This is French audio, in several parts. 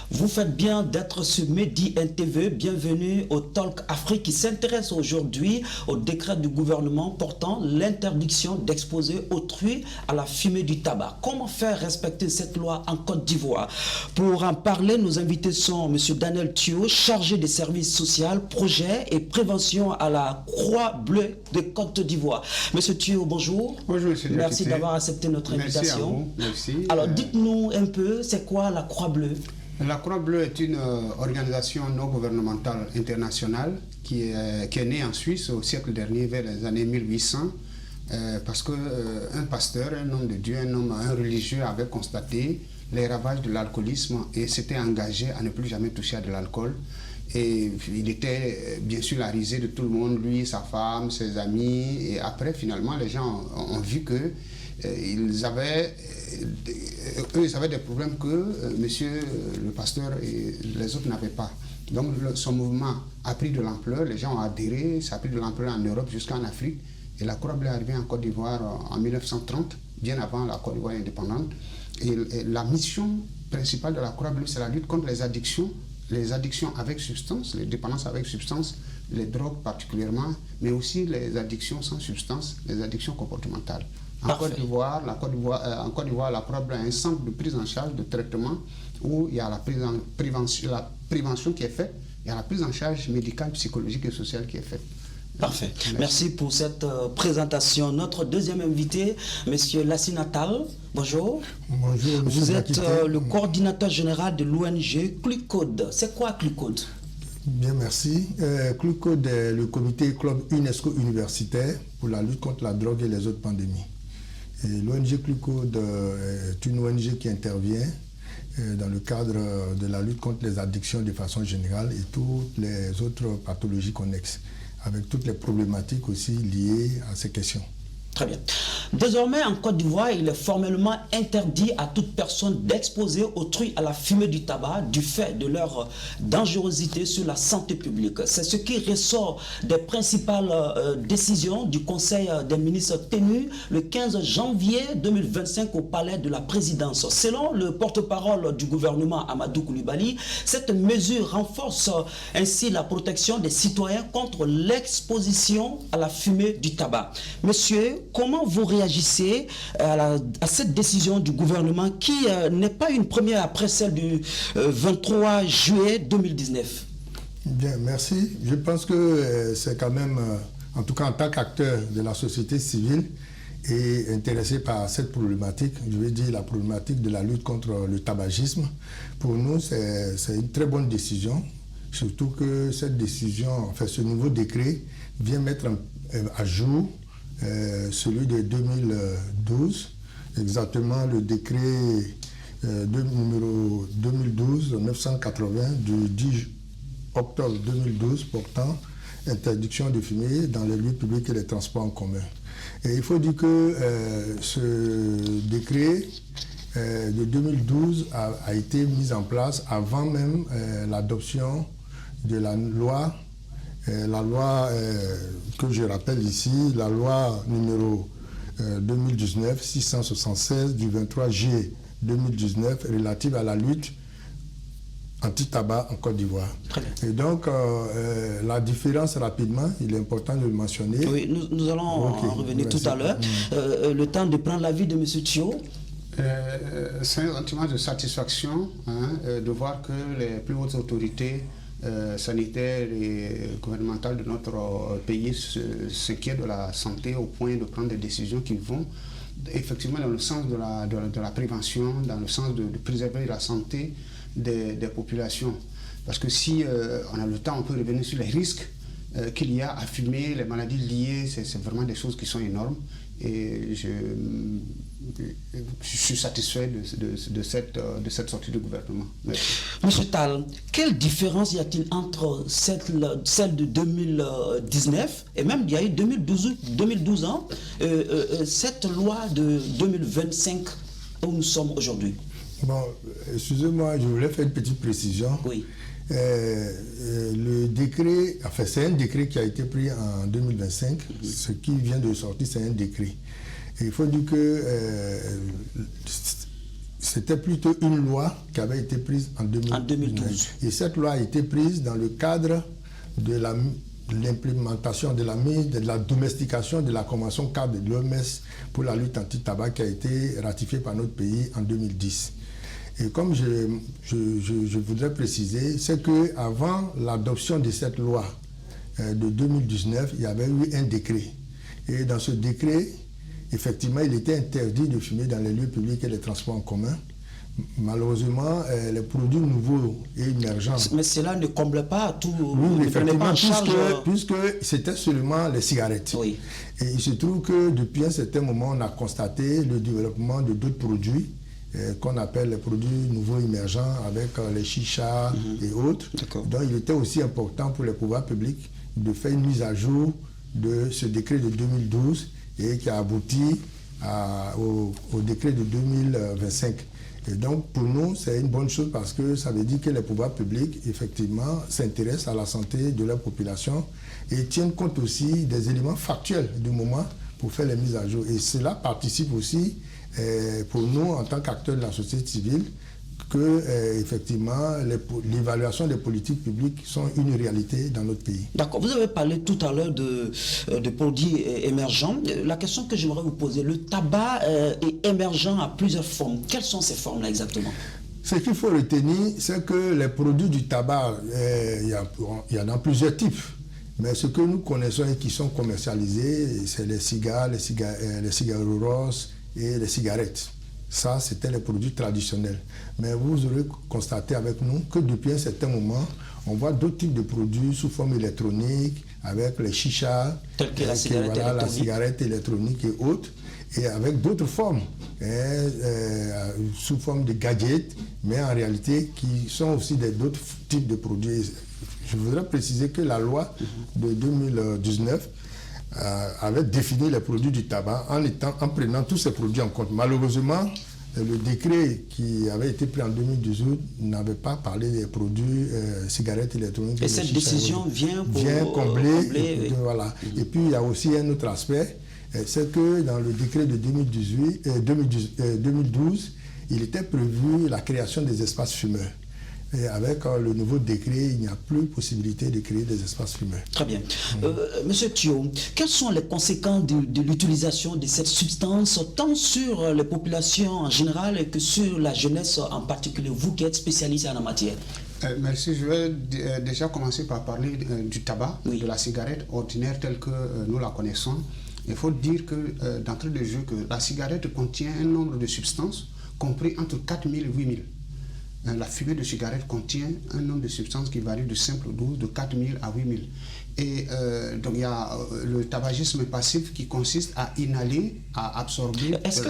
Vous faites bien d'être sur Medi NTV. Bienvenue au Talk Afrique qui s'intéresse aujourd'hui au décret du gouvernement portant l'interdiction d'exposer autrui à la fumée du tabac. Comment faire respecter cette loi en Côte d'Ivoire? Pour en parler, nos invités sont M. Daniel Thio, chargé des services sociaux, projets et prévention à la Croix-Bleue de Côte d'Ivoire. M. Thio, bonjour. Bonjour, M. Merci d'avoir accepté notre invitation. Merci à vous. Merci. Alors, dites-nous un peu, c'est quoi la Croix-Bleue? La Croix-Bleue est une organisation non gouvernementale internationale qui est née en Suisse au siècle dernier, vers les années 1800, parce qu'un pasteur, un homme de Dieu, un religieux avait constaté les ravages de l'alcoolisme et s'était engagé à ne plus jamais toucher à de l'alcool. Et il était bien sûr la risée de tout le monde, lui, sa femme, ses amis. Et après, finalement, les gens ont vu que ils avaient des problèmes que monsieur le pasteur et les autres n'avaient pas. Donc son mouvement a pris de l'ampleur, les gens ont adhéré, ça a pris de l'ampleur en Europe jusqu'en Afrique. Et la Croix-Bleue est arrivée en Côte d'Ivoire en 1930, bien avant la Côte d'Ivoire indépendante. Et la mission principale de la Croix-Bleue, c'est la lutte contre les addictions avec substance, les dépendances avec substance, les drogues particulièrement, mais aussi les addictions sans substance, les addictions comportementales. En Côte d'Ivoire, la Croix-Bleue a un centre de prise en charge, de traitement, où il y a la prévention qui est faite, il y a la prise en charge médicale, psychologique et sociale qui est faite. Parfait. Merci pour cette présentation. Notre deuxième invité, M. Lassina Tall. Bonjour. Bonjour, M. Vous êtes le coordinateur général de l'ONG CLUCODE. C'est quoi CLUCODE? Bien, merci. CLUCODE est le comité club UNESCO universitaire pour la lutte contre la drogue et les autres pandémies. L'ONG CLUCODE est une ONG qui intervient dans le cadre de la lutte contre les addictions de façon générale et toutes les autres pathologies connexes, avec toutes les problématiques aussi liées à ces questions. Très bien. Désormais, en Côte d'Ivoire, il est formellement interdit à toute personne d'exposer autrui à la fumée du tabac du fait de leur dangerosité sur la santé publique. C'est ce qui ressort des principales décisions du Conseil des ministres tenu le 15 janvier 2025 au Palais de la Présidence. Selon le porte-parole du gouvernement Amadou Coulibaly, cette mesure renforce ainsi la protection des citoyens contre l'exposition à la fumée du tabac. Monsieur, comment vous réagissez à cette décision du gouvernement qui n'est pas une première après celle du 23 juillet 2019? Bien, merci. Je pense que c'est quand même, en tout cas en tant qu'acteur de la société civile et intéressé par cette problématique, je vais dire la problématique de la lutte contre le tabagisme, pour nous c'est une très bonne décision, surtout que cette décision, enfin ce nouveau décret vient mettre à jour celui de 2012, exactement le décret numéro 2012-980 du 10 octobre 2012 portant interdiction de fumer dans les lieux publics et les transports en commun. Et il faut dire que ce décret de 2012 a été mis en place avant même l'adoption de la loi que je rappelle ici, la loi numéro 2019-676 du 23 juillet 2019 relative à la lutte anti-tabac en Côte d'Ivoire. Et donc, la différence rapidement, il est important de le mentionner. Oui, nous allons en revenir tout à l'heure. Le temps de prendre l'avis de M. Thio. C'est un sentiment de satisfaction de voir que les plus hautes autorités sanitaires et gouvernementales de notre pays s'inquiètent de la santé au point de prendre des décisions qui vont effectivement dans le sens de la prévention, dans le sens de préserver la santé des populations. Parce que si on a le temps, on peut revenir sur les risques qu'il y a à fumer, les maladies liées, c'est vraiment des choses qui sont énormes. Et je suis satisfait de cette sortie du gouvernement. Merci. Monsieur Tall, quelle différence y a-t-il entre celle de 2019 et même il y a eu 2012 ans, cette loi de 2025 où nous sommes aujourd'hui? Bon, excusez-moi, je voulais faire une petite précision. Oui. Le décret, enfin c'est un décret qui a été pris en 2025, ce qui vient de sortir c'est un décret. Et il faut dire que c'était plutôt une loi qui avait été prise en 2012. Et cette loi a été prise dans le cadre de l'implémentation, de la domestication de la Convention cadre de l'OMS pour la lutte anti-tabac qui a été ratifiée par notre pays en 2010. Et comme je voudrais préciser, c'est qu'avant l'adoption de cette loi de 2019, il y avait eu un décret. Et dans ce décret, effectivement, il était interdit de fumer dans les lieux publics et les transports en commun. Malheureusement, les produits nouveaux et émergents... Mais cela ne comble pas tout... Oui, effectivement, puisque c'était seulement les cigarettes. Oui. Et il se trouve que depuis un certain moment, on a constaté le développement de d'autres produits qu'on appelle les produits nouveaux émergents avec les chichas et autres. Donc il était aussi important pour les pouvoirs publics de faire une mise à jour de ce décret de 2012 et qui a abouti au décret de 2025. Et donc pour nous c'est une bonne chose parce que ça veut dire que les pouvoirs publics effectivement s'intéressent à la santé de leur population et tiennent compte aussi des éléments factuels du moment pour faire les mises à jour. Et cela participe aussi pour nous, en tant qu'acteurs de la société civile, que effectivement l'évaluation des politiques publiques sont une réalité dans notre pays. D'accord. Vous avez parlé tout à l'heure de produits émergents. La question que j'aimerais vous poser, le tabac est émergent à plusieurs formes. Quelles sont ces formes-là exactement? Ce qu'il faut retenir, c'est que les produits du tabac, il y en a plusieurs types. Mais ce que nous connaissons et qui sont commercialisés, c'est les cigares roses et les cigarettes. Ça, c'était les produits traditionnels. Mais vous aurez constaté avec nous que depuis un certain moment, on voit d'autres types de produits sous forme électronique, avec les chichas, telles que la cigarette électronique et autres, et avec d'autres formes, sous forme de gadgets, mais en réalité qui sont aussi d'autres types de produits. Je voudrais préciser que la loi de 2019 avait défini les produits du tabac en prenant tous ces produits en compte. Malheureusement, le décret qui avait été pris en 2018 n'avait pas parlé des produits cigarettes électroniques. Et cette décision vient combler. Voilà. Et puis il y a aussi un autre aspect, c'est que dans le décret de 2012, il était prévu la création des espaces fumeurs. Et avec le nouveau décret, il n'y a plus possibilité de créer des espaces fumeurs. Très bien. Monsieur Thio, quelles sont les conséquences de l'utilisation de cette substance, tant sur les populations en général que sur la jeunesse en particulier, vous qui êtes spécialisé en la matière? Merci. Je vais déjà commencer par parler du tabac, de la cigarette ordinaire telle que nous la connaissons. Il faut dire que d'entrée de jeu, que la cigarette contient un nombre de substances compris entre 4000 et 8000. La fumée de cigarette contient un nombre de substances qui varie de simple dose de 4000 à 8000. Et donc il y a le tabagisme passif qui consiste à inhaler, à absorber... Est-ce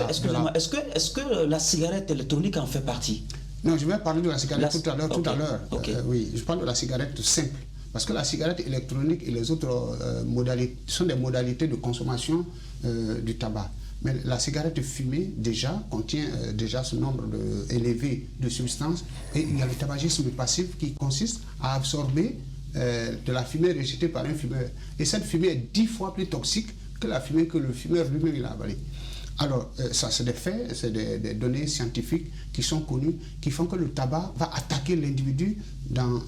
que la cigarette électronique en fait partie? Non, je vais parler de la cigarette tout à l'heure. Okay. Oui, je parle de la cigarette simple. Parce que la cigarette électronique et les autres modalités sont des modalités de consommation du tabac. Mais la cigarette fumée déjà contient déjà ce nombre élevé de substances, et il y a le tabagisme passif qui consiste à absorber de la fumée rejetée par un fumeur. Et cette fumée est 10 fois plus toxique que la fumée que le fumeur lui-même a avalée. Alors, ça c'est des faits, c'est des données scientifiques qui sont connues, qui font que le tabac va attaquer l'individu dans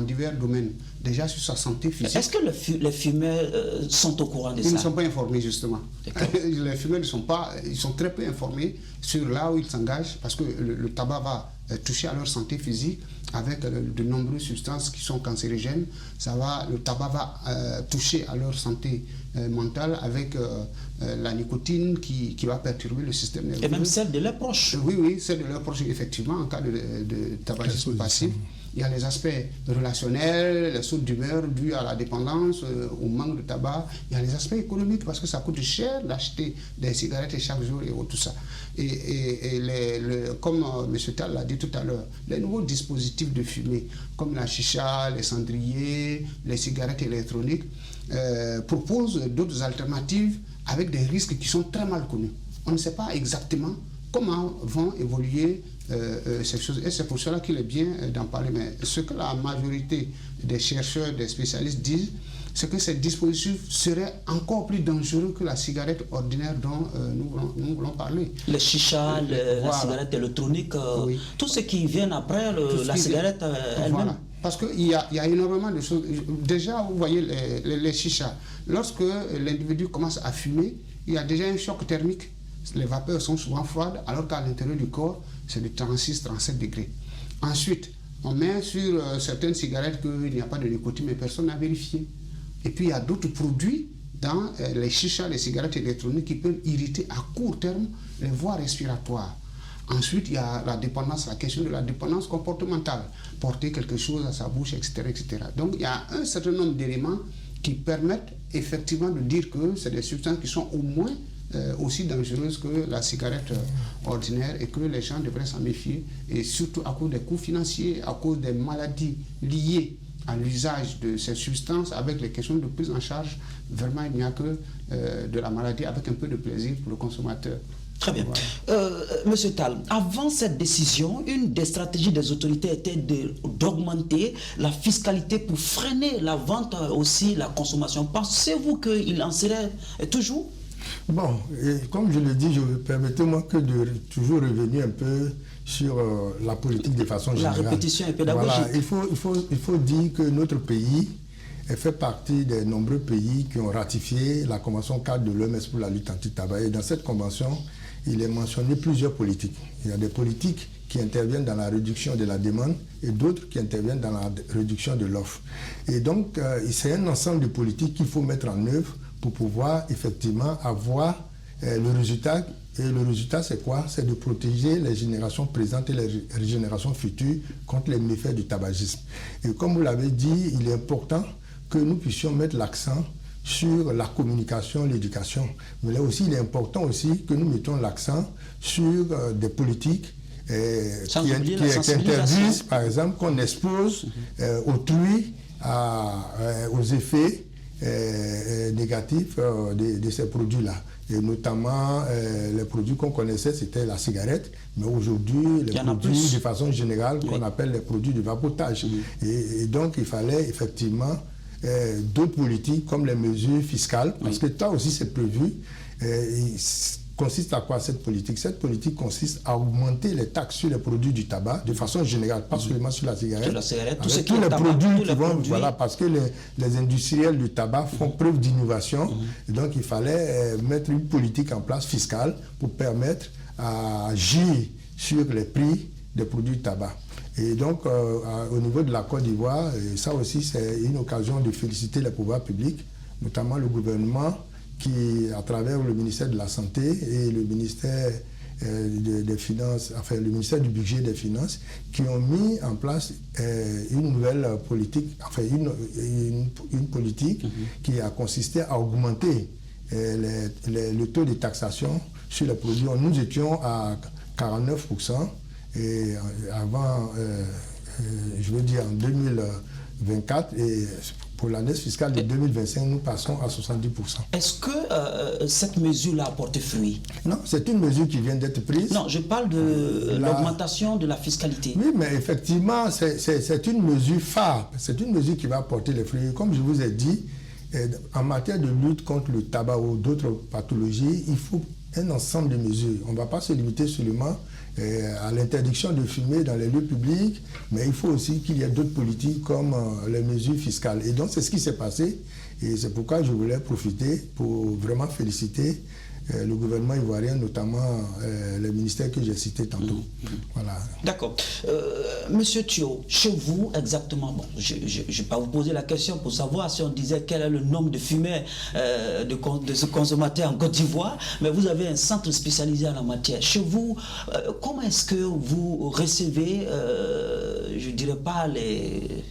divers domaines. Déjà sur sa santé physique. Est-ce que les fumeurs sont au courant de ça? Ils ne sont pas informés justement. Les fumeurs ils sont très peu informés sur là où ils s'engagent, parce que le tabac va toucher à leur santé physique avec de nombreuses substances qui sont cancérigènes. Le tabac va toucher à leur santé mentale avec la nicotine qui va perturber le système nerveux. Et même celle de leurs proches. Oui, celle de leurs proches, effectivement, en cas de tabagisme passif. Il y a les aspects relationnels, les sautes d'humeur dues à la dépendance, au manque de tabac. Il y a les aspects économiques, parce que ça coûte cher d'acheter des cigarettes chaque jour et tout ça. Et comme M. Tal l'a dit tout à l'heure, les nouveaux dispositifs de fumée, comme la chicha, les cendriers, les cigarettes électroniques, proposent d'autres alternatives avec des risques qui sont très mal connus. On ne sait pas exactement comment vont évoluer ces choses. Et c'est pour cela qu'il est bien d'en parler. Mais ce que la majorité des chercheurs, des spécialistes disent, c'est que ces dispositifs seraient encore plus dangereux que la cigarette ordinaire dont nous voulons parler. Les chichas, la cigarette électronique, oui. Tout ce qui vient après la cigarette elle-même. Voilà. Parce qu'il y a énormément de choses. Déjà, vous voyez les chichas. Lorsque l'individu commence à fumer, il y a déjà un choc thermique. Les vapeurs sont souvent froides, alors qu'à l'intérieur du corps, c'est de 36-37 degrés. Ensuite, on met sur certaines cigarettes qu'il n'y a pas de nicotine, mais personne n'a vérifié. Et puis, il y a d'autres produits dans les chichas, les cigarettes électroniques qui peuvent irriter à court terme les voies respiratoires. Ensuite, il y a la dépendance, la question de la dépendance comportementale. Porter quelque chose à sa bouche, etc., etc. Donc, il y a un certain nombre d'éléments qui permettent effectivement de dire que c'est des substances qui sont au moins aussi dangereuses que la cigarette ordinaire et que les gens devraient s'en méfier. Et surtout à cause des coûts financiers, à cause des maladies liées à l'usage de ces substances, avec les questions de prise en charge, vraiment il n'y a que de la maladie avec un peu de plaisir pour le consommateur. Très bien. Voilà. Monsieur Tal, avant cette décision, une des stratégies des autorités était d'augmenter la fiscalité pour freiner la vente, aussi la consommation. Pensez-vous qu'il en serait toujours? Bon, et comme je le dis, permettez-moi que de toujours revenir un peu sur la politique de façon générale. La répétition est pédagogique. Voilà, il faut dire que notre pays fait partie des nombreux pays qui ont ratifié la Convention cadre de l'OMS pour la lutte anti-tabac. Et dans cette convention, il est mentionné plusieurs politiques. Il y a des politiques qui interviennent dans la réduction de la demande et d'autres qui interviennent dans la réduction de l'offre. Et donc, c'est un ensemble de politiques qu'il faut mettre en œuvre pour pouvoir effectivement avoir le résultat. Et le résultat, c'est quoi? C'est de protéger les générations présentes et les générations futures contre les méfaits du tabagisme. Et comme vous l'avez dit, il est important que nous puissions mettre l'accent sur la communication, l'éducation. Mais là aussi, il est important aussi que nous mettions l'accent sur des politiques qui interdisent, par exemple, qu'on expose autrui aux effets négatifs de ces produits-là. Et notamment, les produits qu'on connaissait, c'était la cigarette, mais aujourd'hui, les produits de façon générale, qu'on appelle les produits de vapotage. Et donc, il fallait effectivement d'autres politiques comme les mesures fiscales, parce que ça aussi c'est prévu. Consiste à quoi cette politique? Cette politique consiste à augmenter les taxes sur les produits du tabac de façon générale, pas seulement sur la cigarette. Tous les produits qui vont, voilà, parce que les industriels du tabac font preuve d'innovation. Et donc il fallait mettre une politique en place fiscale pour permettre à agir sur les prix des produits du tabac. Et donc, au niveau de la Côte d'Ivoire, ça aussi, c'est une occasion de féliciter les pouvoirs publics, notamment le gouvernement, qui, à travers le ministère de la Santé et le ministère des Finances, enfin, le ministère du Budget et des Finances, qui ont mis en place une nouvelle politique, enfin, une politique qui a consisté à augmenter le taux de taxation sur les produits. Nous étions à 49%. Et avant, je veux dire en 2024, et pour l'année fiscale de 2025, nous passons à 70%. Est-ce que cette mesure-là a porté fruit? Non, c'est une mesure qui vient d'être prise. Non, je parle de l'augmentation de la fiscalité. Oui, mais effectivement, c'est une mesure phare. C'est une mesure qui va porter les fruits. Comme je vous ai dit, en matière de lutte contre le tabac ou d'autres pathologies, il faut un ensemble de mesures. On ne va pas se limiter seulement à l'interdiction de fumer dans les lieux publics, mais il faut aussi qu'il y ait d'autres politiques comme les mesures fiscales. Et donc c'est ce qui s'est passé, et c'est pourquoi je voulais profiter pour vraiment féliciter le gouvernement ivoirien, notamment les ministères que j'ai cités tantôt. Voilà. D'accord. Monsieur Thio, chez vous exactement, bon, je ne vais pas vous poser la question pour savoir si on disait quel est le nombre de fumeurs de ce consommateur en Côte d'Ivoire, mais vous avez un centre spécialisé en la matière. Chez vous, comment est-ce que vous recevez, je ne dirais pas les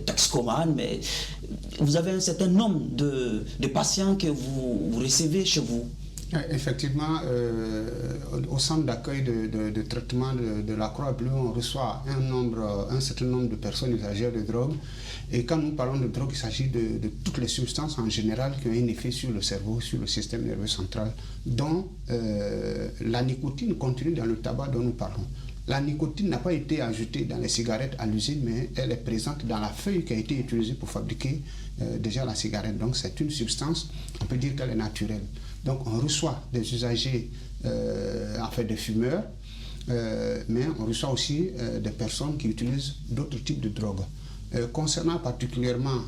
toxicomanes, mais vous avez un certain nombre de patients que vous recevez chez vous? Effectivement, au centre d'accueil de traitement de la Croix-Bleue, on reçoit un certain nombre de personnes usagères de drogue. Et quand nous parlons de drogue, il s'agit de toutes les substances en général qui ont un effet sur le cerveau, sur le système nerveux central, dont la nicotine contenue dans le tabac dont nous parlons. La nicotine n'a pas été ajoutée dans les cigarettes à l'usine, mais elle est présente dans la feuille qui a été utilisée pour fabriquer déjà la cigarette. Donc c'est une substance, on peut dire qu'elle est naturelle. Donc on reçoit des usagers, en fait des fumeurs, mais on reçoit aussi des personnes qui utilisent d'autres types de drogues. Concernant particulièrement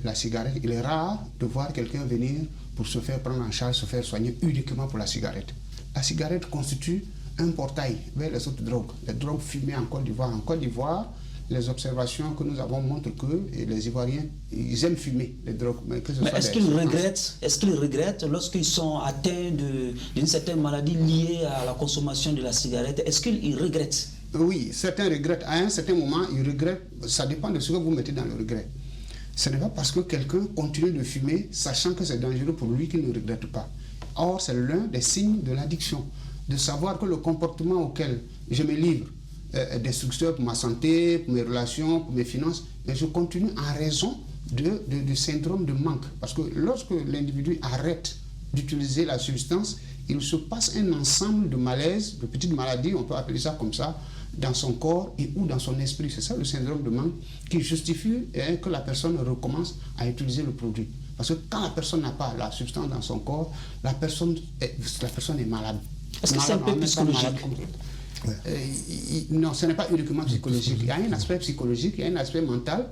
la cigarette, il est rare de voir quelqu'un venir pour se faire prendre en charge, se faire soigner uniquement pour la cigarette. La cigarette constitue un portail vers les autres drogues, les drogues fumées en Côte d'Ivoire. En Côte d'Ivoire, les observations que nous avons montrent que les Ivoiriens, ils aiment fumer les drogues. Mais est-ce qu'ils regrettent lorsqu'ils sont atteints d'une certaine maladie liée à la consommation de la cigarette? Est-ce qu'ils regrettent? Oui, certains regrettent. À un certain moment, ils regrettent. Ça dépend de ce que vous mettez dans le regret. Ce n'est pas parce que quelqu'un continue de fumer, sachant que c'est dangereux pour lui, qu'il ne regrette pas. Or, c'est l'un des signes de l'addiction. De savoir que le comportement auquel je me livre est destructeur pour ma santé, pour mes relations, pour mes finances, mais je continue en raison du syndrome de manque. Parce que lorsque l'individu arrête d'utiliser la substance, il se passe un ensemble de malaises, de petites maladies, on peut appeler ça comme ça, dans son corps et ou dans son esprit. C'est ça le syndrome de manque qui justifie que la personne recommence à utiliser le produit. Parce que quand la personne n'a pas la substance dans son corps, la personne est malade. Est-ce que c'est un peu psychologique? Non, ce n'est pas uniquement psychologique. Il y a un aspect psychologique, il y a un aspect mental,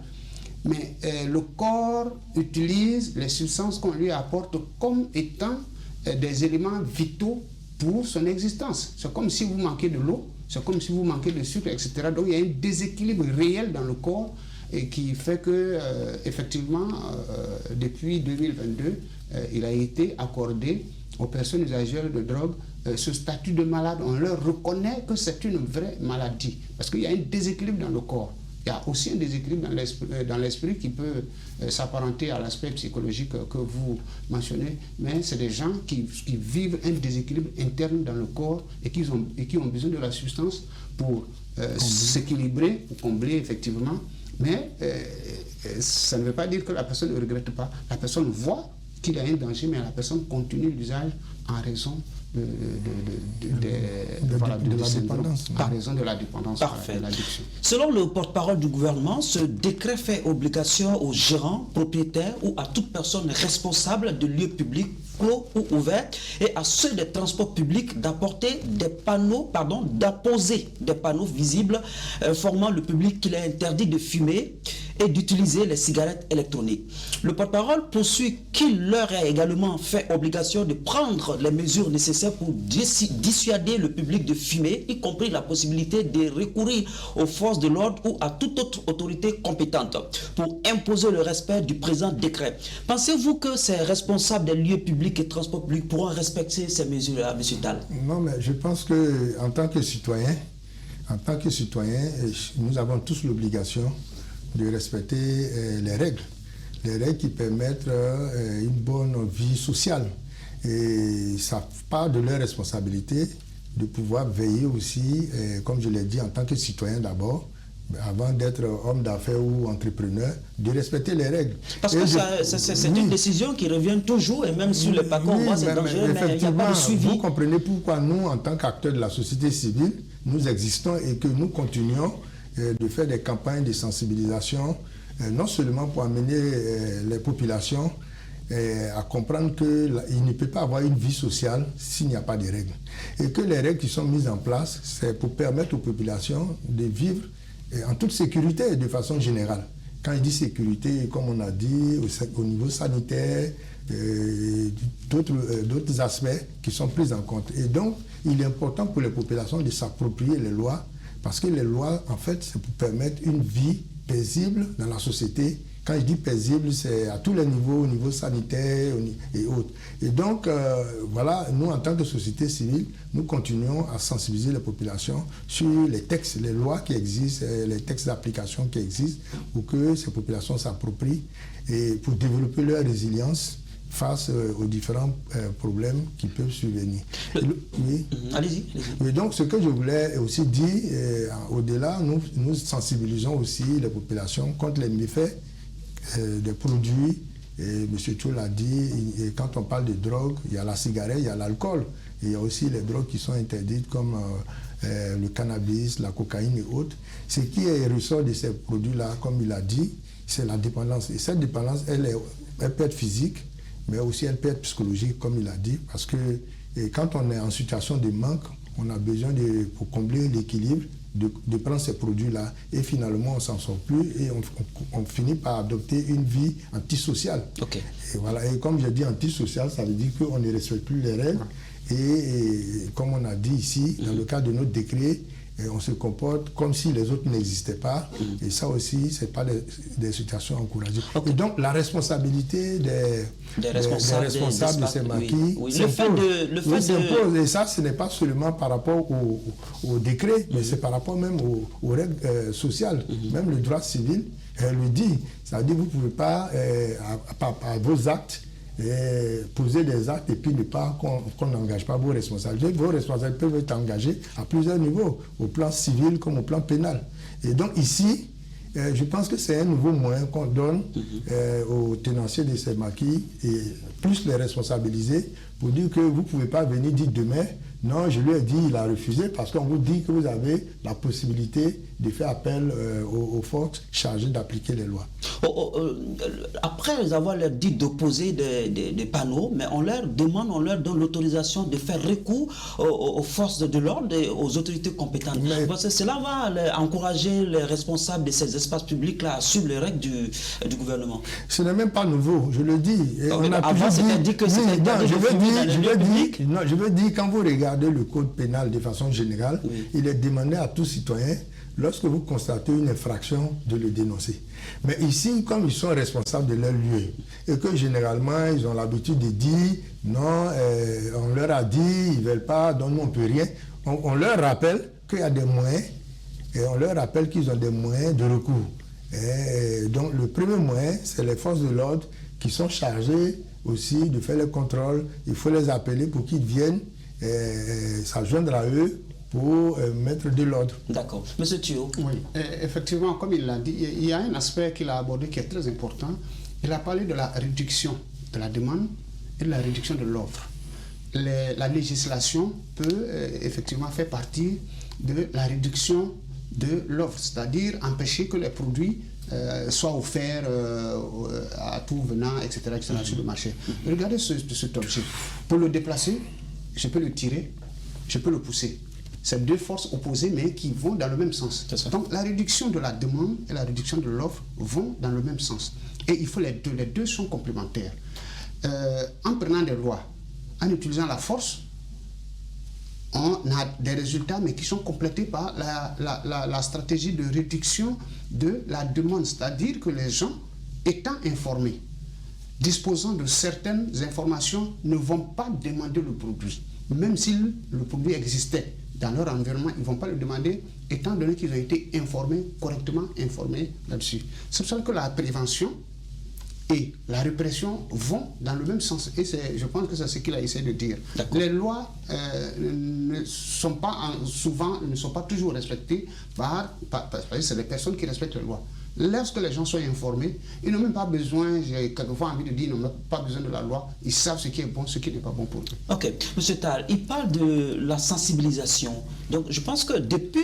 mais le corps utilise les substances qu'on lui apporte comme étant des éléments vitaux pour son existence. C'est comme si vous manquez de l'eau, c'est comme si vous manquez de sucre, etc. Donc il y a un déséquilibre réel dans le corps et qui fait que, effectivement, depuis 2022, il a été accordé aux personnes usagères de drogue ce statut de malade. On leur reconnaît que c'est une vraie maladie parce qu'il y a un déséquilibre dans le corps. Il y a aussi un déséquilibre dans l'esprit qui peut s'apparenter à l'aspect psychologique que vous mentionnez, mais c'est des gens qui vivent un déséquilibre interne dans le corps et qui ont besoin de la substance pour s'équilibrer, pour combler effectivement. Mais ça ne veut pas dire que la personne ne regrette pas. La personne voit qu'il y a un danger, mais la personne continue l'usage en raison de la dépendance. En raison de la dépendance. Parfait. De l'addiction. Selon le porte-parole du gouvernement, ce décret fait obligation aux gérants, propriétaires ou à toute personne responsable de lieux publics clos ou ouverts et à ceux des transports publics d'apposer des panneaux visibles informant le public qu'il est interdit de fumer et d'utiliser les cigarettes électroniques. Le porte-parole poursuit qu'il leur est également fait obligation de prendre les mesures nécessaires pour dissuader le public de fumer, y compris la possibilité de recourir aux forces de l'ordre ou à toute autre autorité compétente pour imposer le respect du présent décret. Pensez-vous que ces responsables des lieux publics et transports publics pourront respecter ces mesures-là, M. Tal? Non, mais je pense qu'en tant que citoyens, nous avons tous l'obligation de respecter les règles qui permettent une bonne vie sociale. Et ça part de leur responsabilité de pouvoir veiller aussi, comme je l'ai dit, en tant que citoyen d'abord, avant d'être homme d'affaires ou entrepreneur, de respecter les règles. Parce que c'est une décision qui revient toujours, et même sur le parcours, on voit c'est dangereux, mais il n'y a pas de suivi. Vous comprenez pourquoi nous, en tant qu'acteurs de la société civile, nous existons et que nous continuons de faire des campagnes de sensibilisation, non seulement pour amener les populations à comprendre qu'il ne peut pas avoir une vie sociale s'il n'y a pas de règles. Et que les règles qui sont mises en place, c'est pour permettre aux populations de vivre en toute sécurité et de façon générale. Quand je dis sécurité, comme on a dit, au niveau sanitaire, d'autres aspects qui sont pris en compte. Et donc, il est important pour les populations de s'approprier les lois, parce que les lois, en fait, c'est pour permettre une vie paisible dans la société. Quand je dis paisible, c'est à tous les niveaux, au niveau sanitaire et autres. Et donc, voilà, nous, en tant que société civile, nous continuons à sensibiliser les populations sur les textes, les lois qui existent, les textes d'application qui existent, pour que ces populations s'approprient et pour développer leur résilience face aux différents problèmes qui peuvent survenir. Oui. Allez-y. Et donc, ce que je voulais aussi dire, au-delà, nous sensibilisons aussi les populations contre les méfaits des produits. Et M. Thiaw l'a dit, et quand on parle de drogue, il y a la cigarette, il y a l'alcool. Et il y a aussi les drogues qui sont interdites comme le cannabis, la cocaïne et autres. Ce qui ressort de ces produits-là, comme il a dit, c'est la dépendance. Et cette dépendance, elle peut être physique, mais aussi elle peut être psychologique, comme il a dit, parce que quand on est en situation de manque, on a besoin, pour combler l'équilibre, de prendre ces produits-là. Et finalement, on ne s'en sort plus et on finit par adopter une vie antisociale. Okay. Et voilà. Et comme je dis antisociale, ça veut dire qu'on ne respecte plus les règles. Et comme on a dit ici, dans le cadre de notre décret, on se comporte comme si les autres n'existaient pas. Et ça aussi, ce n'est pas des situations encouragées. Okay. Et donc, la responsabilité des responsables de ces maquis s'impose. Et ça, ce n'est pas seulement par rapport au décret, mais c'est par rapport même aux règles sociales. Même le droit civil le dit. Ça veut dire que vous ne pouvez pas, par vos actes, poser des actes et puis ne pas qu'on n'engage pas vos responsabilités. Vos responsabilités peuvent être engagées à plusieurs niveaux, au plan civil comme au plan pénal. Et donc ici, je pense que c'est un nouveau moyen qu'on donne aux tenanciers de ces maquis et plus les responsabiliser pour dire que vous ne pouvez pas venir dire demain, non, je lui ai dit, il a refusé parce qu'on vous dit que vous avez la possibilité de faire appel aux forces chargées d'appliquer les lois. Après avoir leur dit d'opposer des panneaux, mais on leur demande, on leur donne l'autorisation de faire recours aux forces de l'ordre et aux autorités compétentes. Parce que cela va encourager les responsables de ces espaces publics-là à suivre les règles du gouvernement. Ce n'est même pas nouveau, je le dis. Et on a avant, c'était dit que c'était je veux dire, quand vous regardez le code pénal de façon générale, il est demandé à tout citoyen, lorsque vous constatez une infraction, de le dénoncer. Mais ici, comme ils sont responsables de leur lieu, et que généralement, ils ont l'habitude de dire, non, on leur a dit, ils ne veulent pas, donc nous, on ne peut rien. On leur rappelle qu'il y a des moyens, et on leur rappelle qu'ils ont des moyens de recours. Et donc, le premier moyen, c'est les forces de l'ordre qui sont chargées aussi de faire les contrôles. Il faut les appeler pour qu'ils viennent s'adjoindre à eux pour mettre de l'ordre. D'accord. Monsieur Thiaw. Oui, effectivement, comme il l'a dit, il y a un aspect qu'il a abordé qui est très important. Il a parlé de la réduction de la demande et de la réduction de l'offre. La législation peut effectivement faire partie de la réduction de l'offre, c'est-à-dire empêcher que les produits soient offerts à tout venant, etc., sur le marché. Regardez cet objet. Pour le déplacer, je peux le tirer, je peux le pousser. C'est deux forces opposées, mais qui vont dans le même sens. Donc, la réduction de la demande et la réduction de l'offre vont dans le même sens. Et il faut les deux. Les deux sont complémentaires. En prenant des lois, en utilisant la force, on a des résultats, mais qui sont complétés par la stratégie de réduction de la demande. C'est-à-dire que les gens, étant informés, disposant de certaines informations, ne vont pas demander le produit. Même si le produit existait dans leur environnement, ils ne vont pas le demander, étant donné qu'ils ont été informés, correctement informés là-dessus. C'est pour ça que la prévention et la répression vont dans le même sens. Et je pense que c'est ce qu'il a essayé de dire. Les lois ne sont pas toujours respectées par c'est les personnes qui respectent les lois. Lorsque les gens sont informés, ils n'ont même pas besoin, j'ai quelquefois envie de dire, ils n'ont pas besoin de la loi, ils savent ce qui est bon, ce qui n'est pas bon pour eux. Ok, M. Tall, il parle de la sensibilisation. Donc je pense que depuis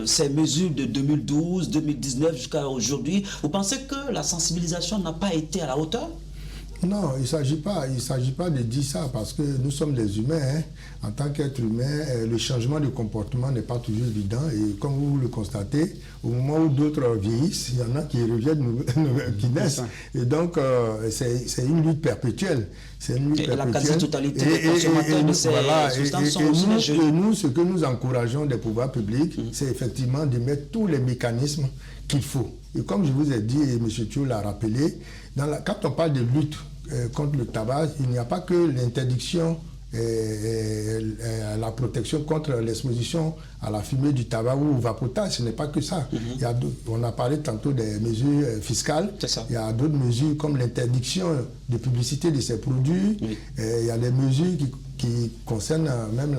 ces mesures de 2012, 2019 jusqu'à aujourd'hui, vous pensez que la sensibilisation n'a pas été à la hauteur ? Non, il ne s'agit pas de dire ça parce que nous sommes des humains. Hein. En tant qu'être humain, le changement de comportement n'est pas toujours évident. Et comme vous le constatez, au moment où d'autres vieillissent, il y en a qui reviennent, qui naissent. Et donc, c'est une lutte perpétuelle. C'est une lutte perpétuelle. La quasi-totalité des consommateurs de ces substances sont aussi des jeunes. Et nous, ce que nous encourageons des pouvoirs publics, c'est effectivement de mettre tous les mécanismes qu'il faut. Et comme je vous ai dit, et M. Thiaw l'a rappelé, quand on parle de lutte contre le tabac, il n'y a pas que l'interdiction la protection contre l'exposition à la fumée du tabac ou au vapotage. Ce n'est pas que ça. On a parlé tantôt des mesures fiscales. Il y a d'autres mesures comme l'interdiction de publicité de ces produits. Il y a des mesures qui concernent même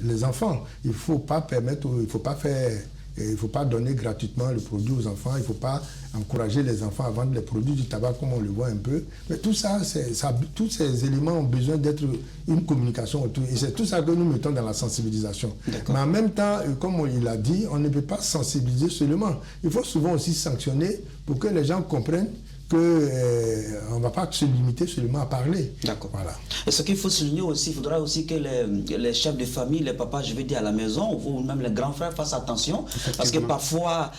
les enfants. Il ne faut pas permettre, il ne faut pas donner gratuitement le produit aux enfants, il ne faut pas encourager les enfants à vendre les produits du tabac comme on le voit un peu. Mais tout ça, tous ces éléments ont besoin d'être une communication autour. Et c'est tout ça que nous mettons dans la sensibilisation. Mais en même temps, comme il a dit, on ne peut pas sensibiliser seulement. Il faut souvent aussi sanctionner pour que les gens comprennent qu'on ne va pas se limiter seulement à parler. D'accord. Voilà. Et ce qu'il faut souligner aussi, il faudra aussi que les chefs de famille, les papas, je veux dire à la maison, ou même les grands frères fassent attention. Parce que parfois,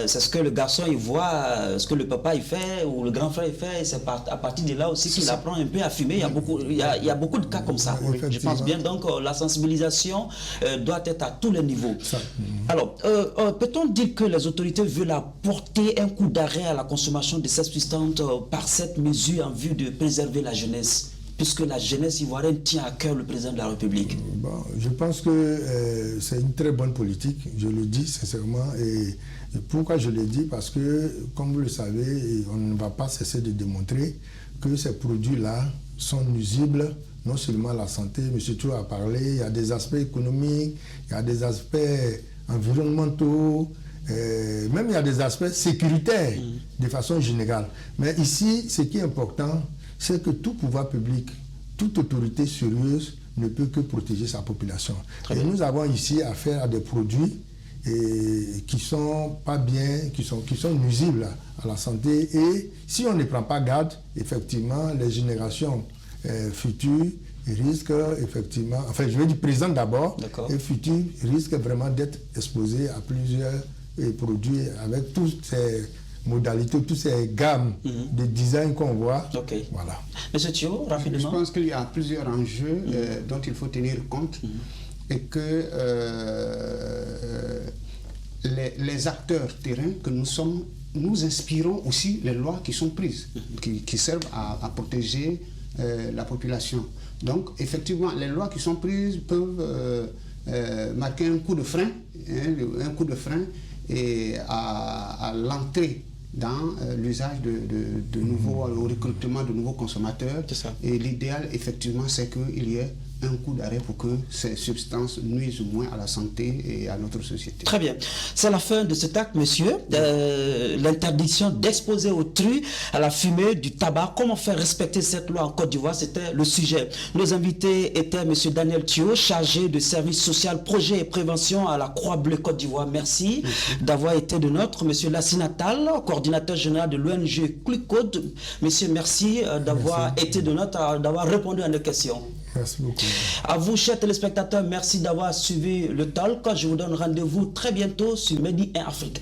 c'est ce que le garçon il voit, ce que le papa il fait, ou le grand frère il fait, et c'est à partir de là aussi qu'il apprend un peu à fumer. Il y a beaucoup de cas comme ça. Je pense bien, donc la sensibilisation doit être à tous les niveaux. Alors, peut-on dire que les autorités veulent apporter un coup d'arrêt à la consommation de ces substances par cette mesure en vue de préserver la jeunesse, puisque la jeunesse ivoirienne tient à cœur le président de la République? Bon, je pense que c'est une très bonne politique, je le dis sincèrement. Et pourquoi je le dis? Parce que, comme vous le savez, on ne va pas cesser de démontrer que ces produits-là sont nuisibles, non seulement à la santé, M. Thio a parlé, il y a des aspects économiques, il y a des aspects environnementaux, même il y a des aspects sécuritaires de façon générale. Mais ici, ce qui est important, c'est que tout pouvoir public, toute autorité sérieuse ne peut que protéger sa population. Et nous avons ici affaire à des produits qui sont pas bien, qui sont nuisibles à la santé. Et si on ne prend pas garde, effectivement, les générations futures risquent effectivement, enfin je veux dire présent d'abord, et futures risquent vraiment d'être exposées à plusieurs produits avec toutes ces modalités, toutes ces gammes de design qu'on voit. Voilà. Monsieur Thio, rapidement. Je pense qu'il y a plusieurs enjeux dont il faut tenir compte et que les acteurs terrains que nous sommes, nous inspirons aussi les lois qui sont prises, qui servent à protéger la population. Donc, effectivement, les lois qui sont prises peuvent marquer un coup de frein, et à l'entrée dans l'usage de nouveaux, au recrutement de nouveaux consommateurs. Et l'idéal, effectivement, c'est qu'il y ait un coup d'arrêt pour que ces substances nuisent moins à la santé et à notre société. Très bien. C'est la fin de cet acte, monsieur. L'interdiction d'exposer autrui à la fumée du tabac. Comment faire respecter cette loi en Côte d'Ivoire? C'était le sujet. Nos invités étaient monsieur Daniel Thio, chargé de service social, projet et prévention à la Croix-Bleue Côte d'Ivoire. Merci d'avoir été de notre. Monsieur Lassi Natal, coordinateur général de l'ONG Clucode. Monsieur, merci d'avoir été de notre, d'avoir répondu à nos questions. Merci beaucoup. À vous, chers téléspectateurs, merci d'avoir suivi le talk. Je vous donne rendez-vous très bientôt sur Made in Africa.